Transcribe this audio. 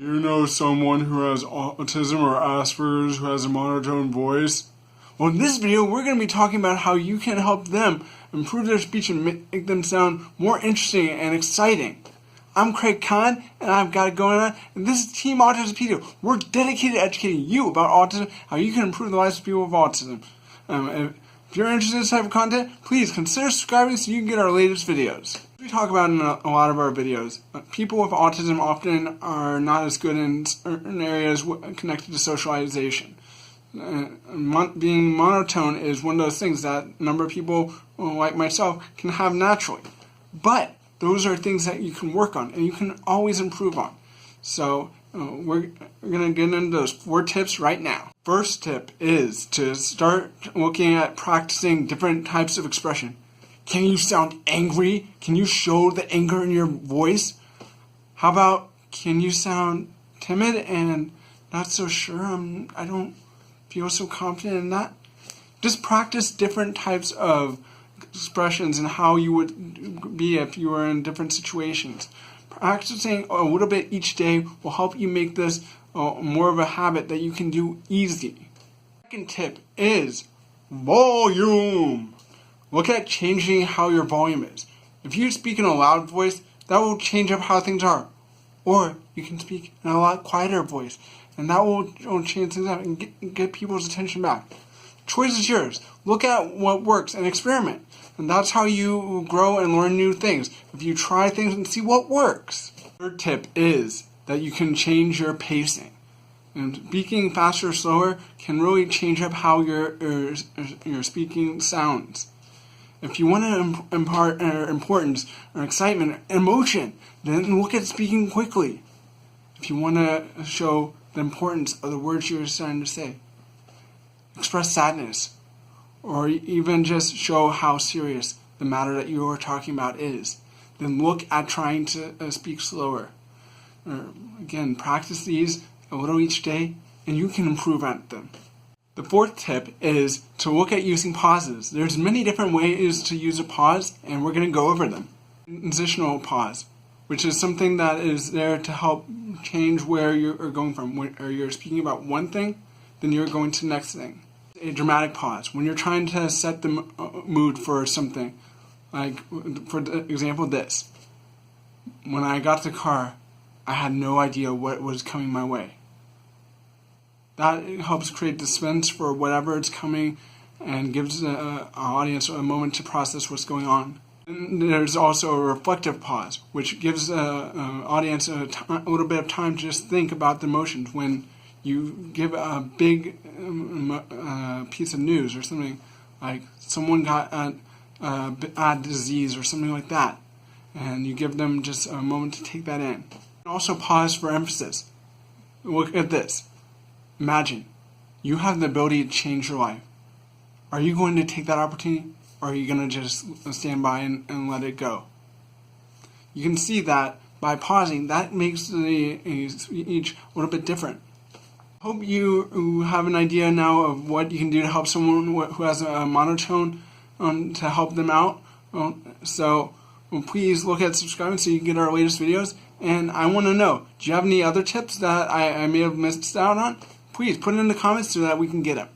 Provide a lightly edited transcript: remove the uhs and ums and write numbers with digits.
You know someone who has autism or Aspergers who has a monotone voice? Well, in this video, we're going to be talking about how you can help them improve their speech and make them sound more interesting and exciting. I'm Craig Khan, and I've got it going on, and this is TeamAutismpedia. We're dedicated to educating you about autism, how you can improve the lives of people with autism. If you're interested in this type of content, please consider subscribing so you can get our latest videos. We talk about in a lot of our videos, people with autism often are not as good in certain areas connected to socialization. Being monotone is one of those things that a number of people, like myself, can have naturally. But those are things that you can work on and you can always improve on. So we're going to get into those 4 tips right now. First tip is to start looking at practicing different types of expression. Can you sound angry? Can you show the anger in your voice? How about, can you sound timid and not so sure? I don't feel so confident in that. Just practice different types of expressions and how you would be if you were in different situations. Practicing a little bit each day will help you make this more of a habit that you can do easy. Second tip is volume. Look at changing how your volume is. If you speak in a loud voice, that will change up how things are. Or you can speak in a lot quieter voice, and that will change things up and get people's attention back. Choice is yours. Look at what works and experiment. And that's how you grow and learn new things. If you try things and see what works. Third tip is that you can change your pacing. And speaking faster or slower can really change up how your speaking sounds. If you want to impart importance or excitement, emotion, then look at speaking quickly. If you want to show the importance of the words you're trying to say, express sadness, or even just show how serious the matter that you are talking about is, then look at trying to speak slower. Again, practice these a little each day, and you can improve at them. The fourth tip is to look at using pauses. There's many different ways to use a pause, and we're going to go over them. Transitional pause, which is something that is there to help change where you're going from. When you're speaking about one thing, then you're going to the next thing. A dramatic pause, when you're trying to set the mood for something. Like, for example, this. When I got to the car, I had no idea what was coming my way. That helps create suspense for whatever is coming and gives the audience a moment to process what's going on. And there's also a reflective pause, which gives the audience a little bit of time to just think about the emotions. When you give a big piece of news or something, like someone got a bad disease or something like that, and you give them just a moment to take that in. Also pause for emphasis. Look at this. Imagine you have the ability to change your life. Are you going to take that opportunity, or are you going to just stand by and let it go? You can see that by pausing, that makes the speech a little bit different. Hope you have an idea now of what you can do to help someone who has a monotone to help them out. So please look at subscribing so you can get our latest videos. And I want to know, do you have any other tips that I may have missed out on? Please put it in the comments so that we can get them.